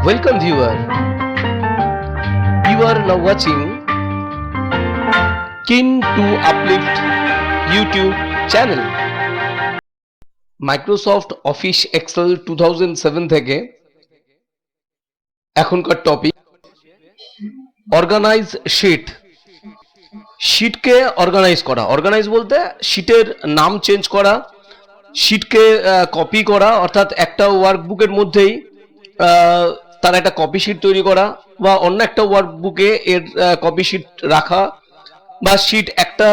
Welcome viewer. You are now watching Keen to Uplift YouTube channel. Microsoft Office Excel 2007 থেকে এখনকার topic organise sheet. শিটকে organise করা, organise বলতে শিটের নাম চেঞ্জ করা, শিটকে কপি করা, অর্থাৎ একটা ওয়ার্কবুকের মধ্যেই তার একটা কপি শিট তৈরি করা বা অন্য একটা ওয়ার্কবুকে এর কপি শিট রাখা বা শিট একটা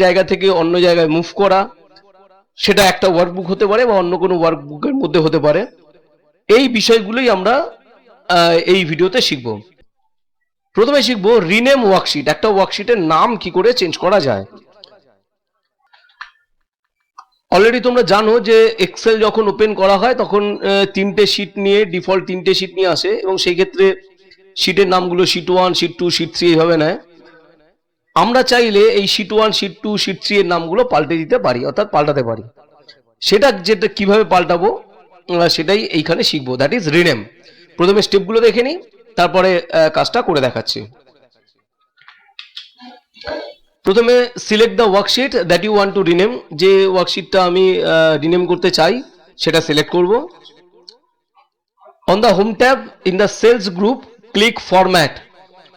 জায়গা থেকে অন্য জায়গায় মুভ করা, সেটা একটা ওয়ার্কবুক হতে পারে বা অন্য কোনো ওয়ার্কবুকের মধ্যে হতে পারে। এই বিষয়গুলোই আমরা এই ভিডিওতে শিখব। প্রথমে শিখব রিনেম ওয়ার্কশিট। একটা ওয়ার্কশিটের নাম কি করে চেঞ্জ করা যায়। অলরেডি তোমরা জানো যে এক্সেল যখন ওপেন করা হয় তখন তিনটে শিট নিয়ে, ডিফল্ট তিনটে শিট নিয়ে আসে এবং সেই ক্ষেত্রে শিটের নামগুলো শিট 1, শিট 2, শিট 3 এইভাবে নেয়। আমরা চাইলে এই শিট 1, শিট 2, শিট 3 এর নামগুলো পাল্টে দিতে পারি, অর্থাৎ পাল্টাতে পারি। যেটা কিভাবে পাল্টাবো সেটাই এইখানে শিখবো, দ্যাট ইজ রিনেম। প্রথমে স্টেপগুলো দেখে নিই, তারপরে কাজটা করে দেখাচ্ছি। প্রথমে select the worksheet that you want to rename. যে ওয়ার্কশিটটা আমি রিনেম করতে চাই সেটা সিলেক্ট করব। On the home tab in the cells group click format.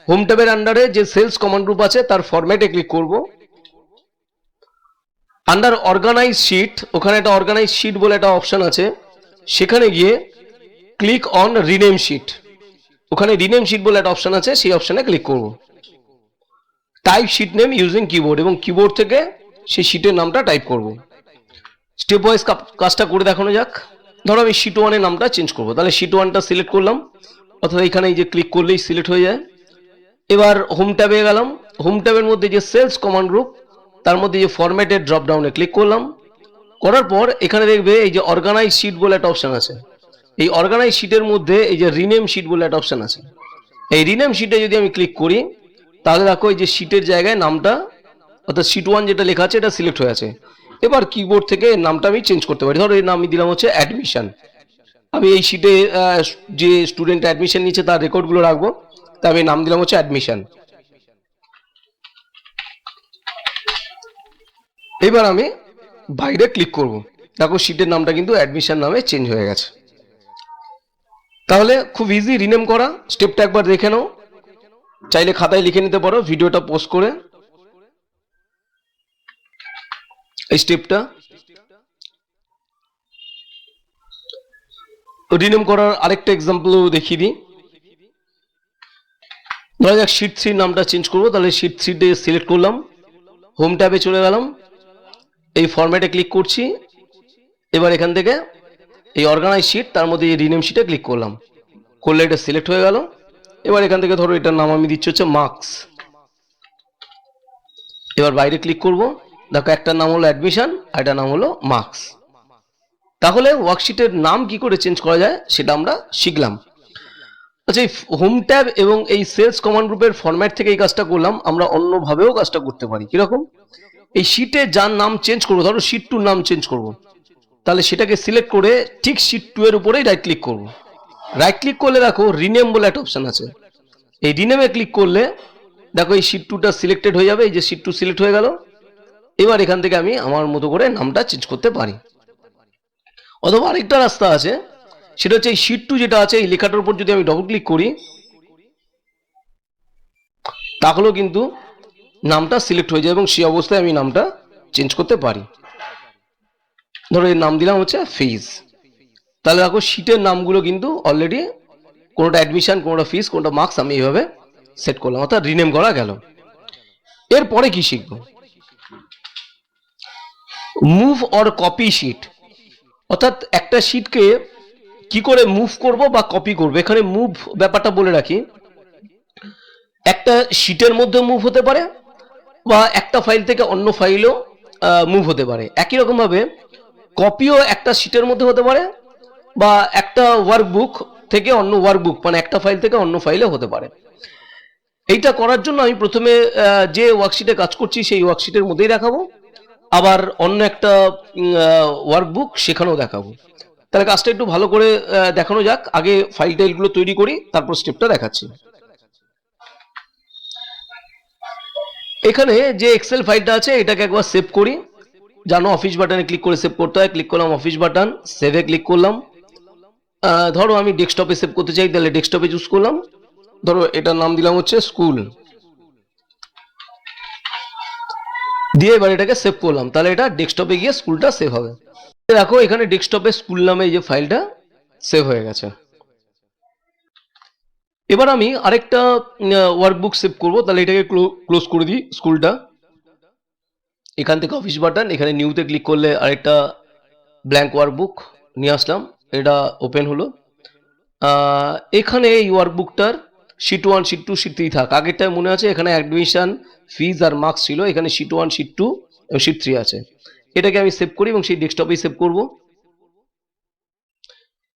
Home ট্যাবের আন্ডারে যে সেলস কমান্ড গ্রুপ আছে তার ফরম্যাটে ক্লিক করব। আন্ডার অর্গানাইজ শিট, ওখানে একটা অর্গানাইজ শিট বলে একটা অপশন আছে, সেখানে গিয়ে ক্লিক অন রিনেম শিট। ওখানে রিনেম শিট বলে একটা অপশন আছে, সেই অপশনে ক্লিক করব। Type sheet name using keyboard, এবং কিবোর্ড থেকে সেই শিটের নামটা টাইপ করব। স্টেপ ওয়াইজ কাজটা করে দেখানো যাক। ধরো আমি শিট 1 এর নামটা চেঞ্জ করব, তাহলে শিট 1টা সিলেক্ট করলাম, অর্থাৎ এখানে এই যে ক্লিক করলেই সিলেক্ট হয়ে যায়। এবার হোম ট্যাবে গেলাম, হোম ট্যাবের মধ্যে যে সেলস কমান্ড গ্রুপ তার মধ্যে যে ফরম্যাটের ড্রপ ডাউনে ক্লিক করলাম। করার পর এখানে দেখবে এই যে অর্গানাইজ শিট বলে একটা অপশন আছে, এই অর্গানাইজ শিটের মধ্যে এই যে রিনেম শিট বলে একটা অপশন আছে। এই রিনেম শিটে যদি আমি ক্লিক করি তাহলে দেখো এই যে শিটের জায়গায় নামটা, অর্থাৎ শিট 1 যেটা লেখা আছে এটা সিলেক্ট হয়ে আছে। এবার কিবোর্ড থেকে নামটা আমি চেঞ্জ করতে পারি। ধরো এর নাম আমি দিলাম হচ্ছে অ্যাডমিশন। আমি এই শিটে যে স্টুডেন্ট অ্যাডমিশন নিচ্ছে তার রেকর্ডগুলো রাখবো, তাই আমি নাম দিলাম হচ্ছে অ্যাডমিশন। এবার আমি বাইরে ক্লিক করব, দেখো শিটের নামটা কিন্তু অ্যাডমিশন নামে চেঞ্জ হয়ে গেছে। তাহলে খুব ইজি রিনেম করা। স্টেপটা একবার দেখে নাও, চাইলে খাতায় লিখে নিতে পারো ভিডিওটা পজ করে। এই স্টেপটা রিনেম করার আরেকটা এক্সাম্পল দেখিয়ে দিই। ধরা যাক শিট 3 নামটা চেঞ্জ করবো, তাহলে শিট 3 সিলেক্ট করলাম, হোম ট্যাবে চলে গেলাম, এই ফরম্যাটে ক্লিক করছি। এবার এখান থেকে এই অর্গানাইজ শিট তার মধ্যে এই রিনেম শিটে ক্লিক করলাম, করলে এটা সিলেক্ট হয়ে গেল। এবার এখান থেকে ধরো এটার নাম আমি দিচ্ছি হচ্ছে মার্কস। এবার বাইরে ক্লিক করব, দেখো একটার নাম হলো অ্যাডমিশন আর এটার নাম হলো মার্কস। তাহলে ওয়ার্কশিটের নাম কি করে চেঞ্জ করা যায় সেটা আমরা শিখলাম। আচ্ছা, এই হোম ট্যাব এবং এই সেলস কমান্ড গ্রুপের ফরম্যাট থেকে এই কাজটা করলাম, আমরা অন্যভাবেও কাজটা করতে পারি। কিরকম? এই শিটে যার নাম চেঞ্জ করবো, ধরো শিট 2 নাম চেঞ্জ করব, তাহলে সেটাকে সিলেক্ট করে ঠিক শিট 2 এর উপরেই রাইট ক্লিক করব। রাইট ক্লিক করলে দেখো রিনেম বলে একটা অপশন আছে, এই রিনেমে ক্লিক করলে দেখো এই শিট 2টা সিলেক্টেড হয়ে যাবে, এই যে শিট 2 সিলেক্ট হয়ে গেল। এবার এখান থেকে আমি আমার মতো করে নামটা চেঞ্জ করতে পারি। অথবা আরেকটা রাস্তা আছে, সেটা হচ্ছে এই শিট 2 যেটা আছে এই লেখাটার উপর যদি আমি ডবল ক্লিক করি তাহলেও কিন্তু নামটা সিলেক্ট হয়ে যায় এবং সেই অবস্থায় আমি নামটা চেঞ্জ করতে পারি। ধরো এর নাম দিলাম হচ্ছে ফিজ। তাহলে দেখো শিটের নামগুলো কিন্তু অলরেডি কোনোটা অ্যাডমিশন, কোনোটা ফিজ, কোনোটা মার্কস আমি এইভাবে সেট করলাম, অর্থাৎ রিনেম করা গেল। এরপরে কি শিখবো? মুভ অর কপি শিট, অর্থাৎ একটা শিটকে কি করে মুভ করব বা কপি করব। এখানে মুভ ব্যাপারটা বলে রাখি, একটা শিটের মধ্যে মুভ হতে পারে বা একটা ফাইল থেকে অন্য ফাইলও মুভ হতে পারে। একই রকম ভাবে কপিও একটা শিটের মধ্যে হতে পারে বা একটা ওয়ার্কবুক থেকে অন্য ওয়ার্কবুক, মানে একটা ফাইল থেকে অন্য ফাইলে হতে পারে। এইটা করার জন্য আমি প্রথমে যে ওয়ার্কশিটে কাজ করছি সেই ওয়ার্কশিটের মধ্যেই দেখাবো, আবার অন্য একটা ওয়ার্কবুক সেখানেও দেখাবো। তাহলে কাজটা একটু ভালো করে দেখানো যাক। আগে ফাইল টাইলগুলো তৈরি করি, তারপর স্টেপটা দেখাচ্ছি। এখানে যে এক্সেল ফাইলটা আছে এটাকে একবার সেভ করি। জানো অফিস বাটনে ক্লিক করে সেভ করতে হয়। ক্লিক করলাম অফিস বাটন, সেভে ক্লিক করলাম। ধরো আমি ডেস্কটপে সেভ করতে চাই, তাহলে ডেস্কটপে চুজ করলাম। ধরো এটার নাম দিলাম হচ্ছে স্কুল, দিয়ে এবার এটাকে সেভ করলাম। তাহলে এটা ডেস্কটপে গিয়ে স্কুলটা সেভ হবে। দেখো এখানে ডেস্কটপে স্কুল নামে এই যে ফাইলটা সেভ হয়ে গেছে। এবার আমি আরেকটা ওয়ার্কবুক সেভ করব, তাহলে এটাকে ক্লোজ করে দিই স্কুলটা। এখান থেকে অফিস বাটন, এখানে নিউতে ক্লিক করলে আরেকটা ব্ল্যাঙ্ক ওয়ার্কবুক নিয়ে আসলাম, এটা ওপেন হলো। এখানে এই ওয়ার্কবুকটার শিট 1 শিট 2 শিট 3 থাক। আগেরটায় মনে আছে এখানে অ্যাডমিশন ফিজ আর মার্কস ছিল, এখানে শিট 1 শিট 2 এবং শিট 3 আছে। এটাকে আমি সেভ করি এবং সেই ডেস্কটপেই সেভ করব।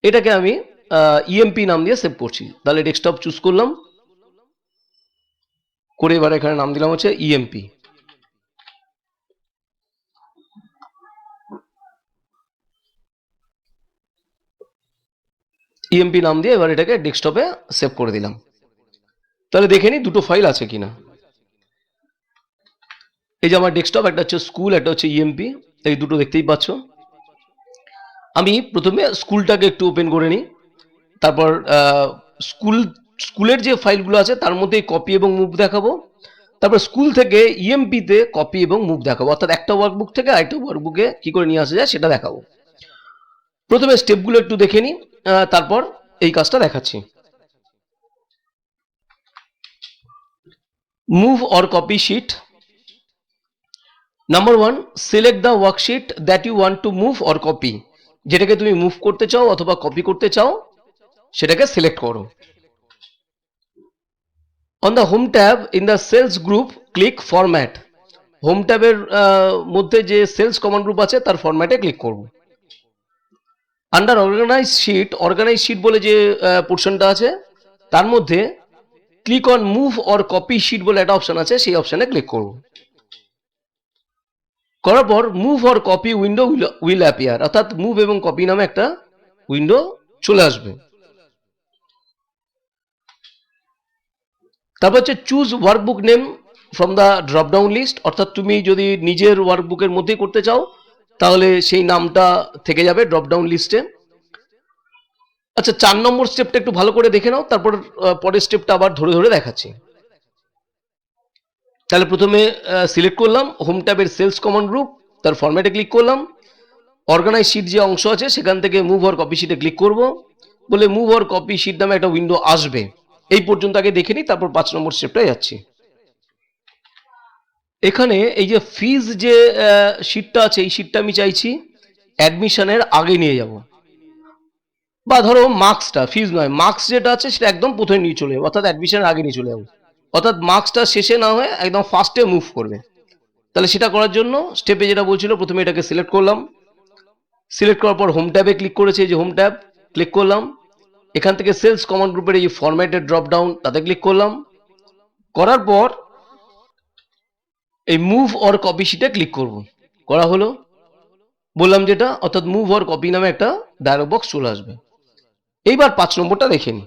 এটাকে আমি ইএমপি নাম দিয়ে সেভ করছি। তাহলে ডেস্কটপ চুজ করলাম করে এবার এখানে নাম দিলাম হচ্ছে ইএমপি। ইএমপি নাম দিয়ে এবার এটাকে ডেস্কটপে সেভ করে দিলাম। তাহলে দেখে নিই দুটো ফাইল আছে কিনা। এই যে আমার ডেস্কটপ, একটা হচ্ছে স্কুল, একটা হচ্ছে ইএমপি, এই দুটো দেখতেই পাচ্ছ। আমি প্রথমে স্কুলটাকে একটু ওপেন করে নিই, তারপর স্কুলের যে ফাইলগুলো আছে তার মধ্যে কপি এবং মুভ দেখাবো। তারপর স্কুল থেকে ইএমপিতে কপি এবং মুভ দেখাবো, অর্থাৎ একটা ওয়ার্কবুক থেকে আরেকটা ওয়ার্কবুকে কি করে নিয়ে আসা যায় সেটা দেখাবো। প্রথমে স্টেপগুলো একটু দেখে নিই, তারপর এই কাজটা দেখাচ্ছি। Move or copy sheet. Number 1, select the worksheet that you want to move or copy. যেটাকে তুমি মুভ করতে চাও অথবা কপি করতে চাও সেটাকে সিলেক্ট করো। On the home tab in the cells group click format. Home ট্যাবের মধ্যে যে সেলস কমন গ্রুপ আছে তার ফরম্যাটে ক্লিক করব। আন্ডার অর্গানাইজ শিট বলে যে পোর্শনটা আছে তার মধ্যে click on move or copy sheet বলে একটা অপশন আছে, সেই অপশনে ক্লিক করব। করার পর move or copy window will appear, অর্থাৎ মুভ এবং কপি নামে একটা উইন্ডো চলে আসবে। তারপর হচ্ছে choose workbook name from the drop down list, অর্থাৎ তুমি যদি নিজের ওয়ার্কবুকের মধ্যেই করতে চাও তাহলে সেই নামটা থেকে যাবে ড্রপ ডাউন লিস্টে। আচ্ছা, 4 নম্বর স্টেপটা একটু ভালো করে দেখে নাও, তারপর পরের স্টেপটা আবার ধরে ধরে দেখাচ্ছি। তাহলে প্রথমে সিলেক্ট করলাম হোম ট্যাবের সেলস কমন গ্রুপ, তার ফরম্যাটে ক্লিক করলাম। অর্গানাইজ শিট যে অংশ আছে সেখান থেকে মুভ অর কপি শিটে ক্লিক করব, বলে মুভ অর কপি শিট নামে একটা উইন্ডো আসবে। এই পর্যন্ত আগে দেখে নিই, তারপর 5 নম্বর স্টেপটায় যাচ্ছি। এখানে এই যে ফিজ যে শিটটা আছে এই শিটটা আমি চাইছি অ্যাডমিশনের আগে নিয়ে যাব, বা ধরো মার্কসটা, ফিজ নয় মার্কস যেটা আছে সেটা একদম প্রথমে নিয়ে চলে যাবো, অর্থাৎ অ্যাডমিশনের আগে নিয়ে চলে যাবো, অর্থাৎ মার্কসটা শেষে না হয়ে একদম ফার্স্টে মুভ করবে। তাহলে সেটা করার জন্য স্টেপে যেটা বলছিল প্রথমে এটাকে সিলেক্ট করলাম। সিলেক্ট করার পর হোম ট্যাবে ক্লিক করেছে, যে হোম ট্যাব ক্লিক করলাম। এখান থেকে সেলস কমন গ্রুপের এই ফরম্যাটের ড্রপ ডাউন তাতে ক্লিক করলাম। করার পর এই মুভ অর কপি শিটে ক্লিক করব। করা হলো, বললাম যেটা, অর্থাৎ মুভ অর কপি নামে একটা ডায়লগ বক্স চলে আসবে। এইবার 5 নম্বরটা দেখে নিই।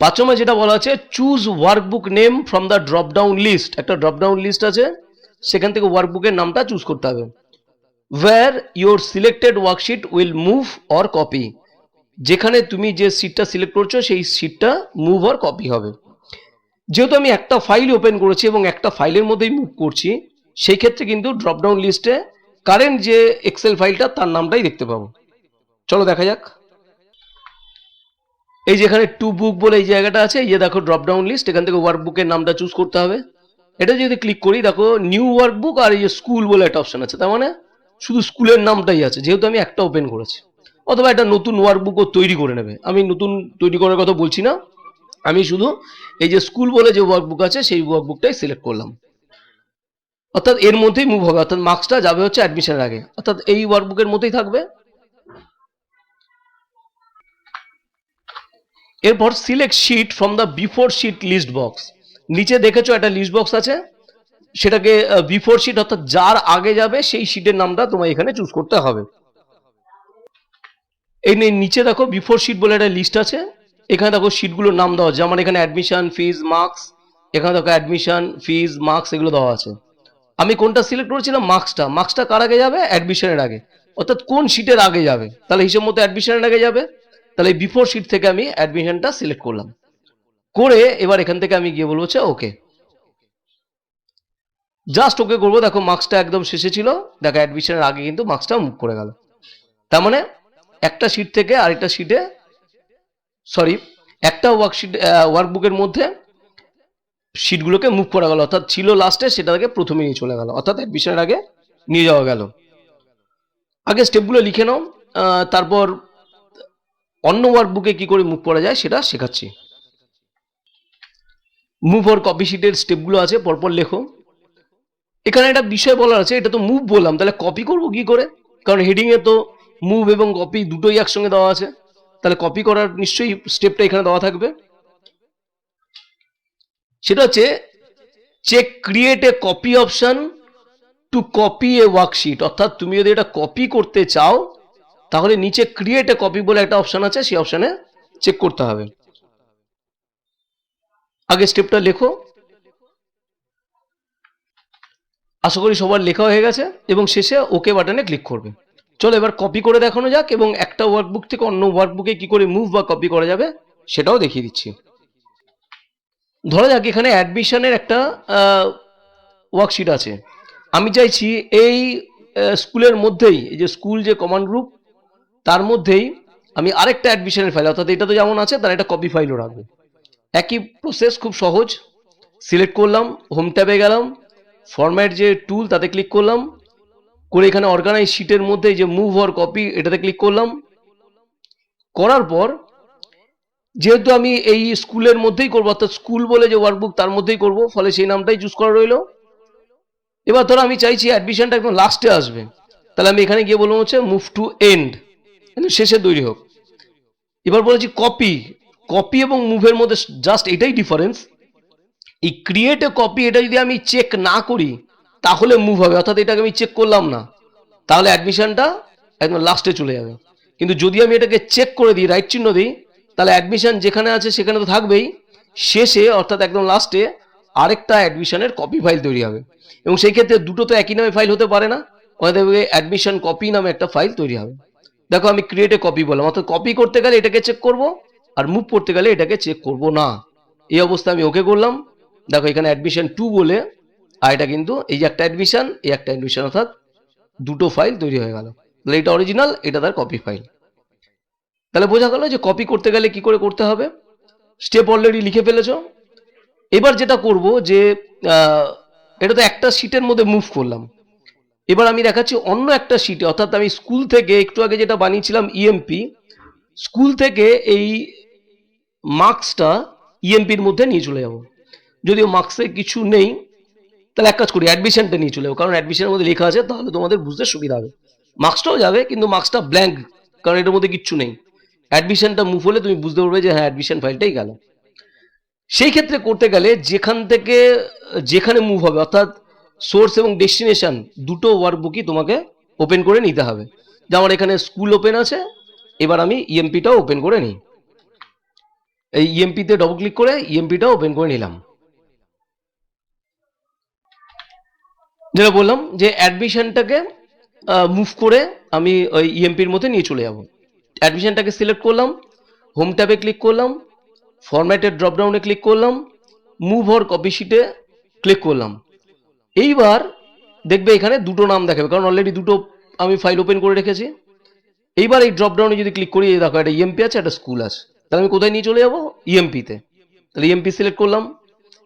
5 নম্বরে যেটা বলা আছে choose workbook name from the drop down list, একটা ড্রপ ডাউন লিস্ট আছে সেখান থেকে ওয়ার্কবুকের নামটা চুজ করতে হবে। Where your selected worksheet will move or copy, যেখানে তুমি যে সিটটা সিলেক্ট করছো সেই সিটটা মুভ অর কপি হবে। যেহেতু আমি একটা ফাইল ওপেন করেছি এবং একটা ফাইলের মধ্যেই মুভ করছি, সেই ক্ষেত্রে কিন্তু ড্রপ ডাউন লিস্টে কারেন্ট যে এক্সেল ফাইলটা তার নামটাই দেখতে পাবো। চলো দেখা যাক। এই যেখানে টু বুক বলে এই জায়গাটা আছে, এই যে দেখো ড্রপ ডাউন লিস্ট, এখান থেকে ওয়ার্কবুকের নামটা চুজ করতে হবে। এটা যদি ক্লিক করি দেখো নিউ ওয়ার্কবুক আর এই যে স্কুল বলে একটা অপশন আছে, তার মানে শুধু স্কুলের নামটাই আছে যেহেতু আমি একটা ওপেন করেছি। অথবা একটা নতুন ওয়ার্কবুকও তৈরি করে নেবে, আমি নতুন তৈরি করার কথা বলছি না, আমি শুধু এই যে স্কুল বলে যে ওয়ার্কবুক আছে সেই ওয়ার্কবুকটাই সিলেক্ট করলাম, অর্থাৎ এর মধ্যেই মুভ হবে, অর্থাৎ মার্কসটা যাবে হচ্ছে অ্যাডমিশনের আগে, অর্থাৎ এই ওয়ার্কবুকের মধ্যেই থাকবে। এরপর select sheet from the before sheet list box, নিচে দেখেছো একটা লিস্ট বক্স আছে, সেটাকে বিফোর শিট অর্থাৎ যার আগে যাবে সেই শিটের নামটা তোমায় এখানে চুজ করতে হবে। এই নিচে দেখো বিফোর শিট বলে একটা লিস্ট আছে, এখানে দেখো শিটগুলোর নাম দেওয়া আছে, যেমন এখানে অ্যাডমিশন ফিজ মার্কস, এখানে দেখো অ্যাডমিশন ফিজ মার্কস এগুলো দেওয়া আছে। আমি কোনটা সিলেক্ট করেছিলাম? মার্কসটা কার আগে যাবে? অ্যাডমিশনের আগে, অর্থাৎ কোন শিটের আগে যাবে, তাহলে হিসেব মতো অ্যাডমিশনের আগে যাবে। তাহলে এই বিফোর শিট থেকে আমি অ্যাডমিশনটা সিলেক্ট করলাম, করে এবার এখান থেকে আমি গিয়ে বলবো হচ্ছে ওকে, জাস্ট ওকে করবো। দেখো মার্কসটা একদম শেষে ছিল, দেখো অ্যাডমিশনের আগে কিন্তু মার্কসটা মুভ করে গেল। তার মানে একটা শিট থেকে আরেকটা শিটে, সরি, একটা ওয়ার্কবুকের মধ্যে শিটগুলোকে মুভ করা গেল, অর্থাৎ ছিল লাস্টে সেটাকে প্রথমে নিয়ে চলে গেল, অর্থাৎ অ্যাডমিশনের আগে নিয়ে যাওয়া গেল। আগে স্টেপগুলো লিখে নাও, তারপর অন্য ওয়ার্কবুকে কি করে মুভ করা যায় সেটা শেখাচ্ছি। মুভ ওর কপি শিটের স্টেপগুলো আছে, পরপর লেখো। এখানে একটা বিষয় বলার আছে, এটা তো মুভ বললাম, তাহলে কপি করব কি করে? কারণ হেডিংয়ে তো মুভ এবং কপি দুটোই একসঙ্গে দেওয়া আছে, তাহলে কপি করার নিশ্চয়ই স্টেপটা এখানে দেওয়া থাকবে। সেটা হচ্ছে check create a copy option to copy a worksheet, অর্থাৎ তুমি যদি এটা কপি করতে চাও তাহলে নিচে ক্রিয়েট এ কপি বলে একটা অপশন আছে, সেই অপশনে চেক করতে হবে। আগে স্টেপটা লেখো, আশা করি সবার লেখা হয়ে গেছে, এবং শেষে ওকে বাটনে ক্লিক করবে। চলো এবার কপি করে দেখানো যাক, এবং একটা ওয়ার্কবুক থেকে অন্য ওয়ার্কবুকে কি করে মুভ বা কপি করা যাবে সেটাও দেখিয়ে দিচ্ছি। ধরা যাক এখানে অ্যাডমিশনের একটা ওয়ার্কশিট আছে, আমি চাইছি এই স্কুলের মধ্যেই, এই যে স্কুল যে কমান্ড গ্রুপ তার মধ্যেই আমি আরেকটা অ্যাডমিশনের ফাইল, অর্থাৎ এটা তো যেমন আছে তার একটা কপি ফাইলও রাখবো। একই প্রসেস, খুব সহজ। সিলেক্ট করলাম, হোম ট্যাবে গেলাম, ফরম্যাট যে টুল তাতে ক্লিক করলাম, করে এখানে অর্গানাইজ শিটের মধ্যে যে মুভ অর কপি এটাতে ক্লিক করলাম। করার পর যেহেতু আমি এই স্কুলের মধ্যেই করবো, অর্থাৎ স্কুল বলে যে ওয়ার্কবুক তার মধ্যেই করব, ফলে সেই নামটাই চুজ করা রইল। এবার ধরো আমি চাইছি অ্যাডমিশনটা একদম লাস্টে আসবে, তাহলে আমি এখানে গিয়ে বলবো হচ্ছে মুভ টু এন্ড, কিন্তু শেষে তৈরি হোক। এবার বলেছি কপি, কপি এবং মুভের মধ্যে জাস্ট এটাই ডিফারেন্স, এই ক্রিয়েট এ কপি এটা যদি আমি চেক না করি তাহলে মুভ হবে, অর্থাৎ এটাকে আমি চেক করলাম না, তাহলে অ্যাডমিশনটা একদম লাস্টে চলে যাবে। কিন্তু যদি আমি এটাকে চেক করে দিই, রাইট চিহ্ন দিই, তাহলে অ্যাডমিশন যেখানে আছে সেখানে তো থাকবেই, শেষে অর্থাৎ একদম লাস্টে আরেকটা অ্যাডমিশনের কপি ফাইল তৈরি হবে, এবং সেই ক্ষেত্রে দুটো তো একই নামে ফাইল হতে পারে না, দেখবে অ্যাডমিশন কপি নামে একটা ফাইল তৈরি হবে। দেখো আমি ক্রিয়েট এ কপি বললাম, অর্থাৎ কপি করতে গেলে এটাকে চেক করব, আর মুভ করতে গেলে এটাকে চেক করব না। এই অবস্থা আমি ওকে করলাম। দেখো এখানে অ্যাডমিশন 2 বলে, আর এটা কিন্তু এই যে একটা অ্যাডমিশন, এই একটা অ্যাডমিশন, অর্থাৎ দুটো ফাইল তৈরি হয়ে গেল। তাহলে এটা অরিজিনাল, এটা তার কপি ফাইল। তাহলে বোঝা গেল যে কপি করতে গেলে কি করে করতে হবে। স্টেপ অলরেডি লিখে ফেলেছো। এবার যেটা করব যে এটা তো একটা শিটের মধ্যে মুভ করলাম, এবার আমি দেখাচ্ছি অন্য একটা শিটে, অর্থাৎ আমি স্কুল থেকে একটু আগে যেটা বানিয়েছিলাম ইএমপি, স্কুল থেকে এই মার্কসটা ইএমপির মধ্যে নিয়ে চলে যাব। যদিও মার্কসে কিছু নেই, তাহলে এক কাজ করি, অ্যাডমিশনটা নিয়ে চলে যাবো, কারণ অ্যাডমিশনের মধ্যে লেখা আছে, তাহলে তোমাদের বুঝতে সুবিধা হবে। মার্কসটাও যাবে, কিন্তু মার্কসটা ব্ল্যাঙ্ক, কারণ এটার মধ্যে কিচ্ছু নেই। অ্যাডমিশনটা মুভ হলে তুমি বুঝতে পারবে যে হ্যাঁ অ্যাডমিশন ফাইলটাই গেল। সেই ক্ষেত্রে করতে গেলে যেখান থেকে যেখানে মুভ হবে, অর্থাৎ সোর্স এবং ডেস্টিনেশন দুটো ওয়ার্কবুকই তোমাকে ওপেন করে নিতে হবে। যেমন এখানে স্কুল ওপেন আছে, এবার আমি ইএমপিটাও ওপেন করে নিই, এই ইএমপিতে ডবল ক্লিক করে ইএমপিটাও ওপেন করে নিলাম। যেটা বললাম যে অ্যাডমিশনটাকে মুভ করে আমি ওই ইএমপির মধ্যে নিয়ে চলে যাব। অ্যাডমিশনটাকে সিলেক্ট করলাম, হোম ট্যাবে ক্লিক করলাম, ফরম্যাটের ড্রপডাউনে ক্লিক করলাম, মুভ অর কপি শিটে ক্লিক করলাম। এইবার দেখবে এখানে দুটো নাম দেখাবে, কারণ অলরেডি দুটো আমি ফাইল ওপেন করে রেখেছি। এইবার এই ড্রপডাউনে যদি ক্লিক করি, এই দেখো একটা ইএমপি আছে, একটা স্কুল আছে, তাহলে আমি কোথায় নিয়ে চলে যাব? ইএমপিতে। তাহলে ইএমপি সিলেক্ট করলাম।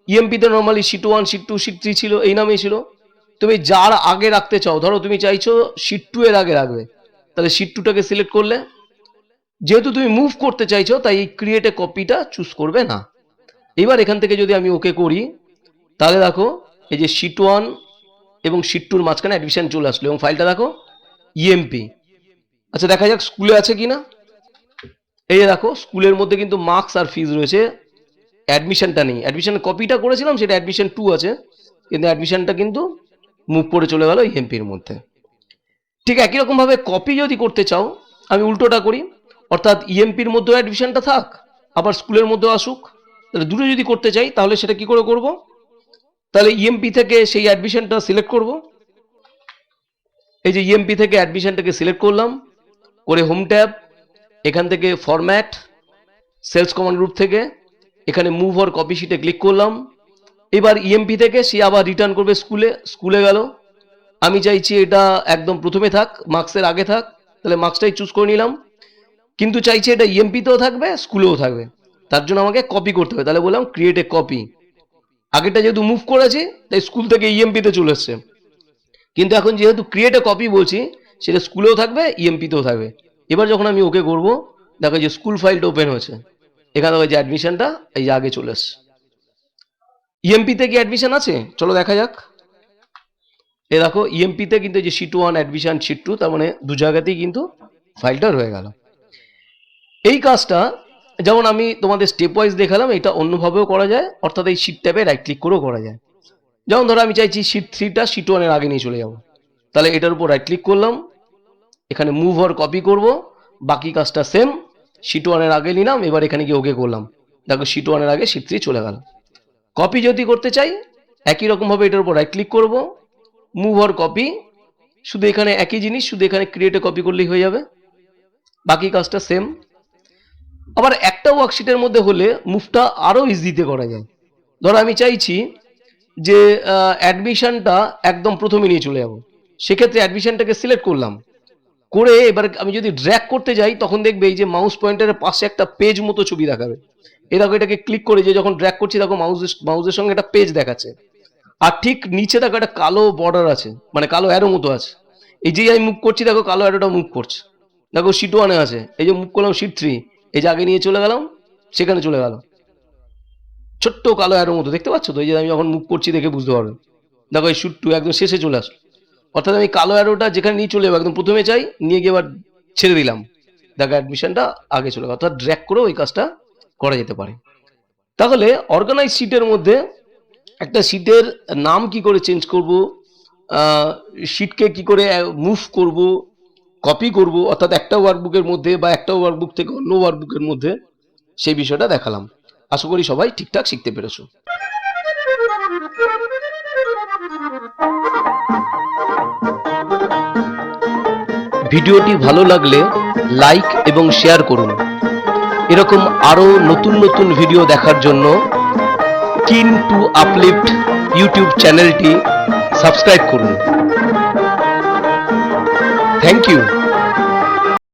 ইএমপিতে নর্মালি শিট 1, শিট 2, শিট 3 ছিল, এই নামেই ছিল। তুমি যার আগে রাখতে চাও, ধরো তুমি চাইছো শিট 2 এর আগে রাখবে, তাহলে শিট 2টাকে সিলেক্ট করলে। যেহেতু তুমি মুভ করতে চাইছো তাই এই ক্রিয়েট এ কপিটা চুজ করবে না। এবার এখান থেকে যদি আমি ওকে করি, তাহলে দেখো এই যে শিট 1 এবং শিট 2 এর মাঝখানে অ্যাডমিশন চলে আসলো, এবং ফাইলটা দেখো ইএমপি। আচ্ছা দেখা যাক স্কুলে আছে কিনা। এই যে দেখো স্কুলের মধ্যে কিন্তু মার্কস আর ফিজ রয়েছে, অ্যাডমিশনটা নেই। অ্যাডমিশন কপিটা করেছিলাম সেটা অ্যাডমিশন 2 আছে, কিন্তু অ্যাডমিশনটা কিন্তু মুভ করে চলে গেল ইএমপির মধ্যে। ঠিক একই রকম ভাবে কপি যদি করতে চাও, আমি উল্টোটা করি, অর্থাৎ ইএমপির মধ্যেও অ্যাডমিশনটা থাক, আবার স্কুলের মধ্যেও আসুক। তাহলে দুটো যদি করতে চাই তাহলে সেটা কি করে করব? তাহলে ইএমপি থেকে সেই অ্যাডমিশনটা সিলেক্ট করব। এই যে ইএমপি থেকে অ্যাডমিশনটাকে সিলেক্ট করলাম, করে হোম ট্যাব, এখান থেকে ফরম্যাট, সেলস কমান্ড গ্রুপ থেকে এখানে মুভ অর কপি শিটে ক্লিক করলাম। এবার ইএমপি থেকে সে আবার রিটার্ন করবে স্কুলে গেল। আমি চাইছি এটা একদম প্রথমে থাক, মার্কসের আগে থাক, তাহলে মার্কসটাই চুজ করে নিলাম। কিন্তু চাইছি এটা ইএমপিতেও থাকবে, স্কুলেও থাকবে, তার জন্য আমাকে কপি করতে হবে। তাহলে বললাম ক্রিয়েট এ কপি। আগেটা যেহেতু মুভ করেছি তাই স্কুল থেকে ইএমপিতে চলে এসছে, কিন্তু এখন যেহেতু ক্রিয়েট এ কপি বলছি, সেটা স্কুলেও থাকবে, ইএমপিতেও থাকবে। এবার যখন আমি ওকে করব, দেখো যে স্কুল ফাইলটা ওপেন হয়েছে, এখানে দেখো যে অ্যাডমিশনটা এই যে আগে চলে এসছে। ইএমপিতে কি অ্যাডমিশন আছে? চলো দেখা যাক। এ দেখো ইএমপিতে কিন্তু যে শিট 1 অ্যাডমিশন, শিট 2, তার মানে দু জায়গাতেই কিন্তু ফাইলটা রয়ে গেল। এই কাজটা যেমন আমি তোমাদের স্টেপ ওয়াইজ দেখালাম, এটা অন্যভাবেও করা যায়, অর্থাৎ এই শিট ট্যাবে রাইট ক্লিক করেও করা যায়। যেমন ধরো আমি চাইছি শিট 3টা শিট 1 এর আগে নিয়ে চলে যাব, তাহলে এটার উপর রাইট ক্লিক করলাম, এখানে মুভ অর কপি করব, বাকি কাজটা সেম, শিট 1 এর আগে নিলাম, এবার এখানে গিয়ে ওকে করলাম, দেখো শিট 1 এর আগে শিট 3 চলে গেল। কপি যদি করতে চাই একই রকমভাবে এটার উপর রাইট ক্লিক করব, মুভ অর কপি, শুধু এখানে একই জিনিস, শুধু এখানে ক্রিয়েট এ কপি করলেই হয়ে যাবে, বাকি কাজটা সেম। আবার একটা ওয়ার্কশিটের মধ্যে হলে মুভটা আরও ইজিতে করা যায়। ধরো আমি চাইছি যে অ্যাডমিশনটা একদম প্রথমে নিয়ে চলে যাব, সেক্ষেত্রে অ্যাডমিশনটাকে সিলেক্ট করলাম, করে এবার আমি যদি ড্র্যাগ করতে যাই তখন দেখবে এই যে মাউস পয়েন্টারের পাশে একটা পেজ মতো ছবি দেখাবে। এরকম এটাকে ক্লিক করে যে যখন ড্র্যাগ করছি তখন মাউসের সঙ্গে একটা পেজ দেখাচ্ছে, আর ঠিক নিচে দেখো একটা কালো বর্ডার আছে, মানে কালো অ্যারো মতো আছে। এই যে আমি মুভ করছি দেখো কালো অ্যারোটা মুভ করছে, দেখো শিট 1 আছে, এই যে মুভ করলাম শিট 3, এই যে আগে নিয়ে চলে গেলাম, সেখানে চলে গেল, ছোট্ট কালো অ্যারো মতো দেখতে পাচ্ছ তো? এই যে আমি যখন মুভ করছি দেখে বুঝতে পারবে, দেখো এই শিট 2 একদম শেষে চলে আসলো। অর্থাৎ আমি কালো অ্যারোটা যেখানে নিয়ে চলে যাবো একদম প্রথমে চাই, নিয়ে গিয়ে এবার ছেড়ে দিলাম, দেখো অ্যাডমিশনটা আগে চলে গেল। অর্থাৎ ড্র্যাগ করেও এই কাজটা করা যেতে পারে। তাহলে অর্গানাইজ শিটের মধ্যে একটা শিটের নাম কি করে চেঞ্জ করব, শিটকে কি করে মুভ করব, কপি করব, অর্থাৎ একটা ওয়ার্কবুকের মধ্যে বা একটা ওয়ার্কবুক থেকে অন্য ওয়ার্কবুকের মধ্যে, সেই বিষয়টা দেখালাম। আশা করি সবাই ঠিকঠাক শিখতে পেরেছো। ভিডিওটি ভালো লাগলে লাইক এবং শেয়ার করুন। এরকম আরো নতুন নতুন ভিডিও দেখার জন্য কিন টু আপলিফট ইউটিউব চ্যানেলটি সাবস্ক্রাইব করুন। Thank you.